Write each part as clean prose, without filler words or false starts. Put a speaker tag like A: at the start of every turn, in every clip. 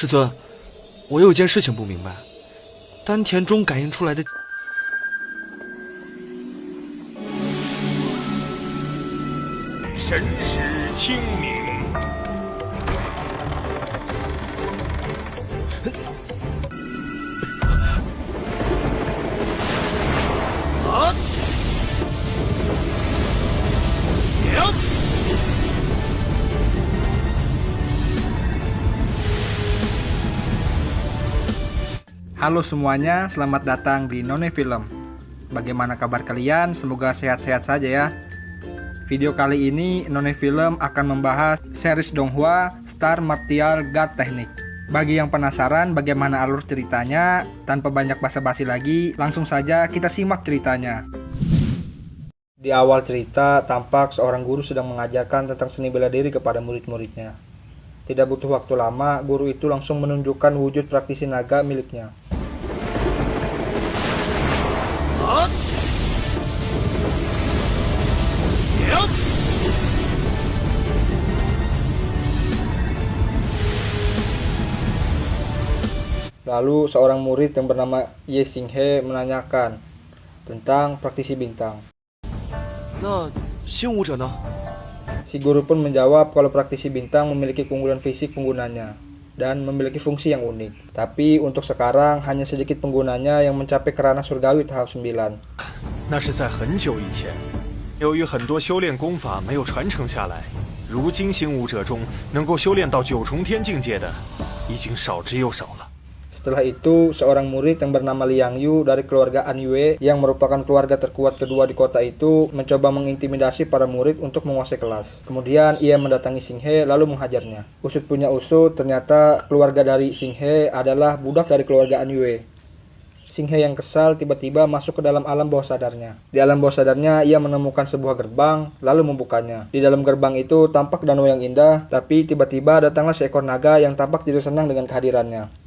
A: 师尊，我有件事情不明白，丹田中感应出来的
B: 神识清明。啊！呀！
C: Halo semuanya, selamat datang di None Film. Bagaimana kabar kalian? Semoga sehat-sehat saja ya. Video kali ini None Film akan membahas series Donghua Star Martial Guard Technique. Bagi yang penasaran bagaimana alur ceritanya, tanpa banyak basa-basi lagi, langsung saja kita simak ceritanya. Di awal cerita, tampak seorang guru sedang mengajarkan tentang seni bela diri kepada murid-muridnya. Tidak butuh waktu lama, guru itu langsung menunjukkan wujud praktisi naga miliknya. Lalu seorang murid yang bernama Ye Xinghe menanyakan tentang praktisi bintang.
A: 那新武者呢？
C: Si guru pun menjawab kalau praktisi bintang memiliki keunggulan fisik penggunanya dan memiliki fungsi yang unik. Tapi untuk sekarang hanya sedikit penggunanya yang mencapai ke ranah surgawi tahap 9.
B: 那是在很久以前，由于很多修炼功法没有传承下来，如今新武者中能够修炼到9重天境界的，已经少之又少了。
C: Setelah itu, seorang murid yang bernama Liang Yu dari keluarga An Yue yang merupakan keluarga terkuat kedua di kota itu mencoba mengintimidasi para murid untuk menguasai kelas. Kemudian ia mendatangi Xinghe lalu menghajarnya. Usut punya usut, ternyata keluarga dari Xinghe adalah budak dari keluarga An Yue. Xinghe yang kesal tiba-tiba masuk ke dalam alam bawah sadarnya. Di alam bawah sadarnya ia menemukan sebuah gerbang lalu membukanya. Di dalam gerbang itu tampak danau yang indah, tapi tiba-tiba datanglah seekor naga yang tampak tidak senang dengan kehadirannya.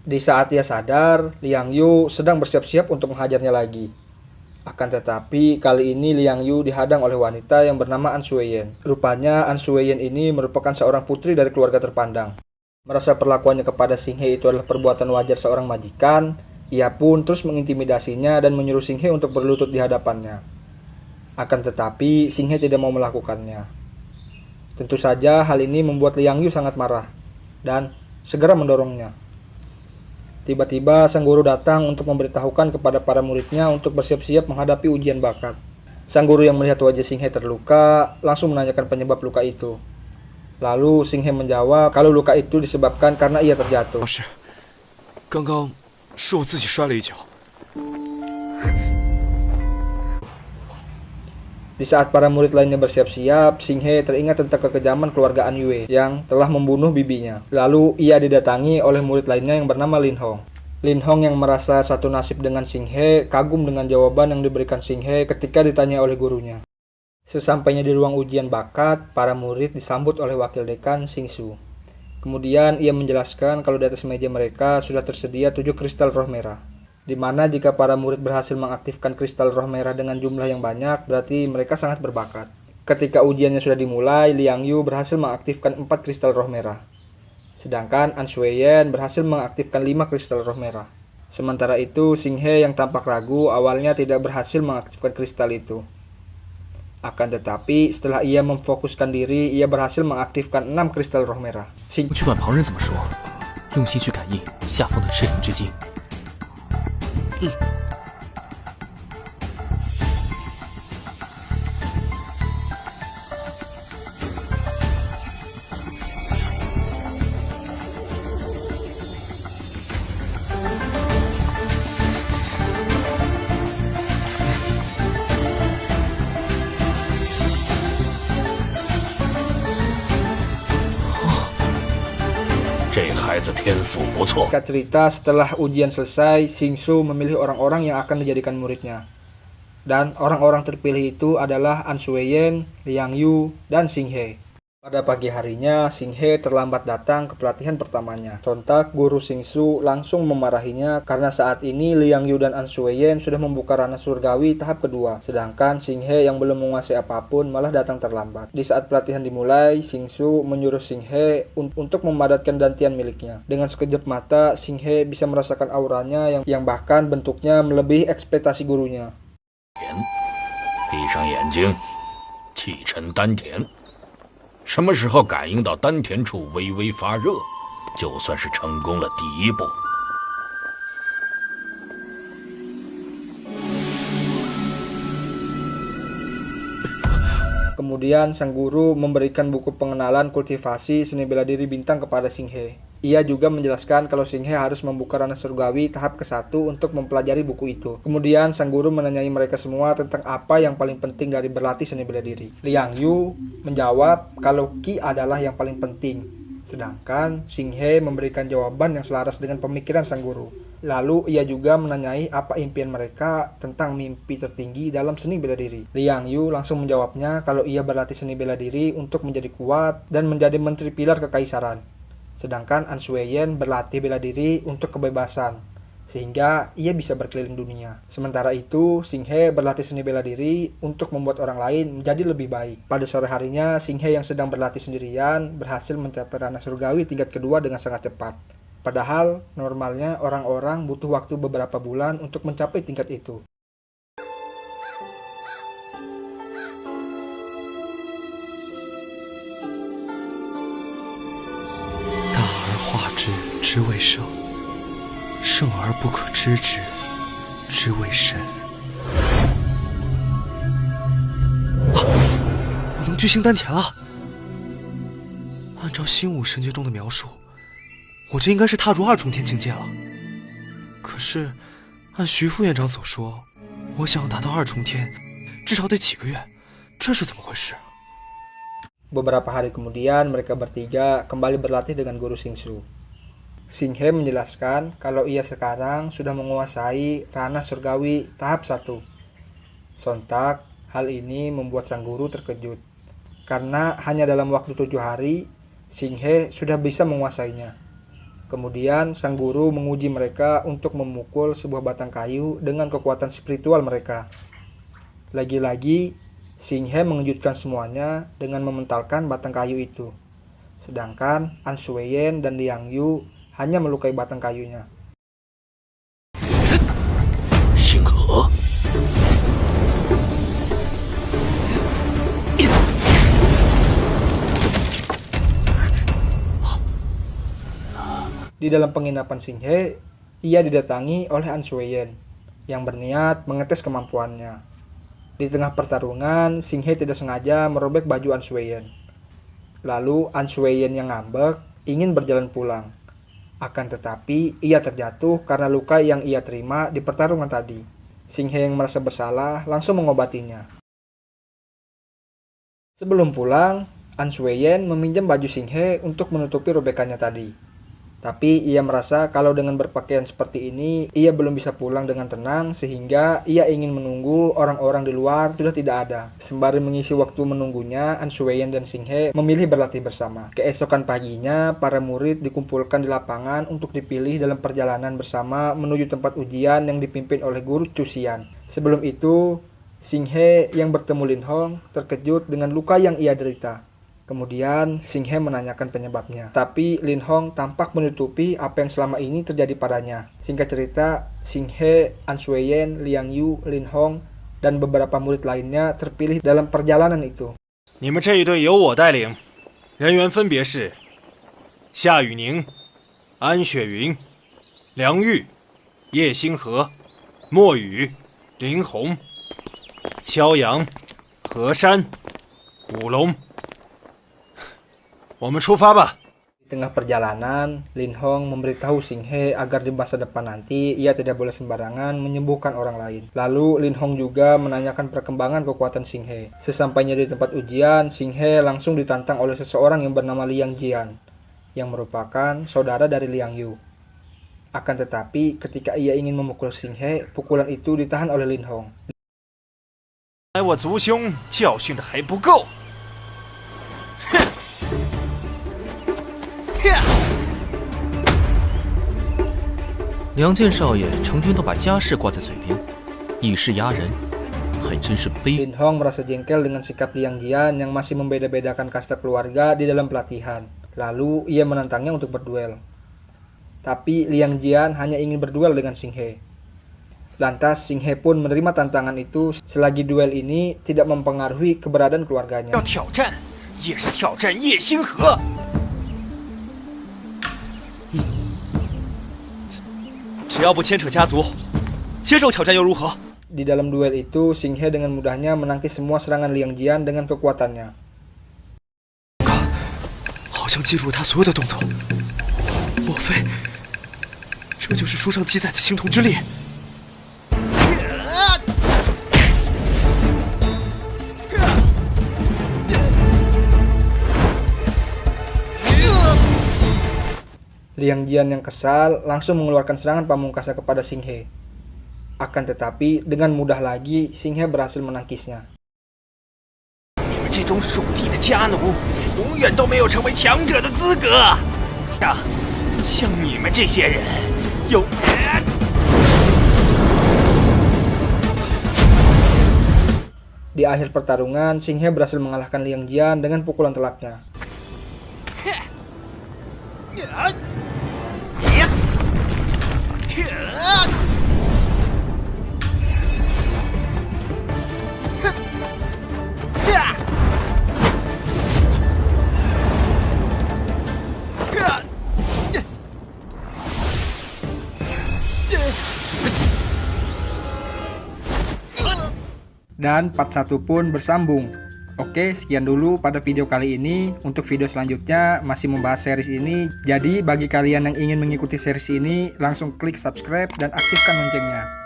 C: Di saat ia sadar, Liang Yu sedang bersiap-siap untuk menghajarnya lagi. Akan tetapi, kali ini Liang Yu dihadang oleh wanita yang bernama An Shuiyan. Rupanya, An Shuiyan ini merupakan seorang putri dari keluarga terpandang. Merasa perlakuannya kepada Xinghe itu adalah perbuatan wajar seorang majikan, ia pun terus mengintimidasinya dan menyuruh Xinghe untuk berlutut di hadapannya. Akan tetapi, Xinghe tidak mau melakukannya. Tentu saja, hal ini membuat Liang Yu sangat marah dan segera mendorongnya. Tiba-tiba sang guru datang untuk memberitahukan kepada para muridnya untuk bersiap-siap menghadapi ujian bakat. Sang guru yang melihat wajah Xinghe terluka langsung menanyakan penyebab luka itu. Lalu Xinghe menjawab kalau luka itu disebabkan karena ia terjatuh.
A: 老师，刚刚是我自己摔了一跤。
C: Di saat para murid lainnya bersiap-siap, Xinghe teringat tentang kekejaman keluarga An Yue yang telah membunuh bibinya. Lalu ia didatangi oleh murid lainnya yang bernama Lin Hong. Lin Hong yang merasa satu nasib dengan Xinghe kagum dengan jawaban yang diberikan Xinghe ketika ditanya oleh gurunya. Sesampainya di ruang ujian bakat, para murid disambut oleh wakil dekan Xing Su. Kemudian ia menjelaskan kalau di atas meja mereka sudah tersedia 7 kristal roh merah. Di mana jika para murid berhasil mengaktifkan kristal roh merah dengan jumlah yang banyak, berarti mereka sangat berbakat. Ketika ujiannya sudah dimulai, Liang Yu berhasil mengaktifkan 4 kristal roh merah. Sedangkan An Shuiyan berhasil mengaktifkan 5 kristal roh merah. Sementara itu, Xinghe yang tampak ragu awalnya tidak berhasil mengaktifkan kristal itu. Akan tetapi, setelah ia memfokuskan diri, ia berhasil mengaktifkan 6 kristal roh merah.
D: 不去管旁人怎么说，用心去感应下方的赤灵之精。
B: 这孩子天赋不错。
C: Singkat cerita, setelah ujian selesai, Xing Su memilih orang-orang yang akan dijadikan muridnya. Dan orang-orang terpilih itu adalah An Shuiyan, Liang Yu, dan Xinghe. Pada pagi harinya, Xing He terlambat datang ke pelatihan pertamanya. Sontak, guru Xing Su langsung memarahinya karena saat ini Liang Yu dan An Suiyen sudah membuka ranah surgawi tahap kedua. Sedangkan Xing He yang belum menguasai apapun malah datang terlambat. Di saat pelatihan dimulai, Xing Su menyuruh Xing He untuk memadatkan dantian miliknya. Dengan sekejap mata, Xing He bisa merasakan auranya yang bahkan bentuknya melebihi ekspektasi gurunya.
E: 闭上眼睛，气沉丹田。什么时候感应到丹田处微微发热，就算是成功了第一步。
C: Kemudian sang guru memberikan buku pengenalan kultivasi seni bela diri bintang kepada Xing He. Ia juga menjelaskan kalau Xing He harus membuka ranah surgawi tahap ke-1 untuk mempelajari buku itu. Kemudian sang guru menanyai mereka semua tentang apa yang paling penting dari berlatih seni bela diri. Liang Yu menjawab kalau Qi adalah yang paling penting. Sedangkan Xing He memberikan jawaban yang selaras dengan pemikiran sang guru. Lalu ia juga menanyai apa impian mereka tentang mimpi tertinggi dalam seni bela diri. Liang Yu langsung menjawabnya kalau ia berlatih seni bela diri untuk menjadi kuat dan menjadi menteri pilar kekaisaran. Sedangkan An Suiyen berlatih bela diri untuk kebebasan, sehingga ia bisa berkeliling dunia. Sementara itu, Xing He berlatih seni bela diri untuk membuat orang lain menjadi lebih baik. Pada sore harinya, Xing He yang sedang berlatih sendirian berhasil mencapai ranah surgawi tingkat kedua dengan sangat cepat. Padahal, normalnya orang-orang butuh waktu beberapa bulan untuk mencapai tingkat itu.
A: 知为圣，圣而不可知之，知为神。我能聚星丹田了。按照新武神诀中的描述，我这应该是踏入2重天境界了。可是，按徐副院长所说，我想要达到2重天，至少得几个月，这是怎么回事？
C: Beberapa hari kemudian, mereka bertiga kembali berlatih dengan guru Xing Su. Xing He menjelaskan kalau ia sekarang sudah menguasai ranah surgawi tahap 1. Sontak, hal ini membuat sang guru terkejut. Karena hanya dalam waktu 7 hari, Xing He sudah bisa menguasainya. Kemudian, sang guru menguji mereka untuk memukul sebuah batang kayu dengan kekuatan spiritual mereka. Lagi-lagi, Xing He mengejutkan semuanya dengan mementalkan batang kayu itu. Sedangkan An Suiyen dan Liang Yu hanya melukai batang kayunya.
E: Xinghe.
C: Di dalam penginapan Xing He, ia didatangi oleh An Suiyen yang berniat mengetes kemampuannya. Di tengah pertarungan, Xing He tidak sengaja merobek baju An Suiyen. Lalu An Suiyen yang ngambek ingin berjalan pulang. Akan tetapi, ia terjatuh karena luka yang ia terima di pertarungan tadi. Xing He yang merasa bersalah langsung mengobatinya. Sebelum pulang, An Suiyen meminjam baju Xing He untuk menutupi robekannya tadi. Tapi ia merasa kalau dengan berpakaian seperti ini, ia belum bisa pulang dengan tenang sehingga ia ingin menunggu orang-orang di luar sudah tidak ada. Sembari mengisi waktu menunggunya, An Suiyen dan Xing He memilih berlatih bersama. Keesokan paginya, para murid dikumpulkan di lapangan untuk dipilih dalam perjalanan bersama menuju tempat ujian yang dipimpin oleh guru Chu Xian. Sebelum itu, Xing He yang bertemu Lin Hong terkejut dengan luka yang ia derita. Kemudian Xing He menanyakan penyebabnya. Tapi Lin Hong tampak menutupi apa yang selama ini terjadi padanya. Singkat cerita, Xing He, An Suiyen, Liang Yu, Lin Hong, dan beberapa murid lainnya terpilih dalam perjalanan itu.
B: 你们这一队由我带领，人员分别是夏雨宁、安雪云、梁玉、叶星河、莫雨、林红、萧阳、何山、武龙。 我们出发吧。
C: Di tengah perjalanan, Lin Hong memberitahu Xing He agar di masa depan nanti ia tidak boleh sembarangan menyembuhkan orang lain. Lalu Lin Hong juga menanyakan perkembangan kekuatan Xing He. Sesampainya di tempat ujian, Xing He langsung ditantang oleh seseorang yang bernama Liang Jian, yang merupakan saudara dari Liang Yu. Akan tetapi, ketika ia ingin memukul Xing He, pukulan itu ditahan oleh Lin Hong.
B: 我族兄教训的还不够。哼，
D: 梁剑少爷成天都把家事挂在嘴边，以势压人，还真是悲。
C: Lin Hong merasa jengkel dengan sikap Liang Jian yang masih membeda-bedakan kasta keluarga di dalam pelatihan. Lalu ia menantangnya untuk berduel. Tapi Liang Jian hanya ingin berduel dengan Xing He. Lantas Xing He pun menerima tantangan itu selagi duel ini tidak mempengaruhi keberadaan keluarganya.
B: 要挑战，也是挑战叶星河。
A: 只要不牵扯家族，接受挑战又如何？
C: Di dalam duel itu, Xing He dengan mudahnya menangkis semua serangan Liang Jian dengan kekuatannya.
A: 好像记住了他所有的动作。莫非这就是书上记载的青铜之力？
C: Liang Jian yang kesal langsung mengeluarkan serangan pamungkasnya kepada Xing He. Akan tetapi dengan mudah lagi Xing He berhasil menangkisnya.
B: 你们这种属地的家奴，永远都没有成为强者的资格。像你们这些人，有。
C: Di akhir pertarungan, Xing He berhasil mengalahkan Liang Jian dengan pukulan telaknya. Dan part 1 pun bersambung. Oke, sekian dulu pada video kali ini. Untuk video selanjutnya masih membahas series ini. Jadi bagi kalian yang ingin mengikuti series ini, langsung klik subscribe dan aktifkan loncengnya.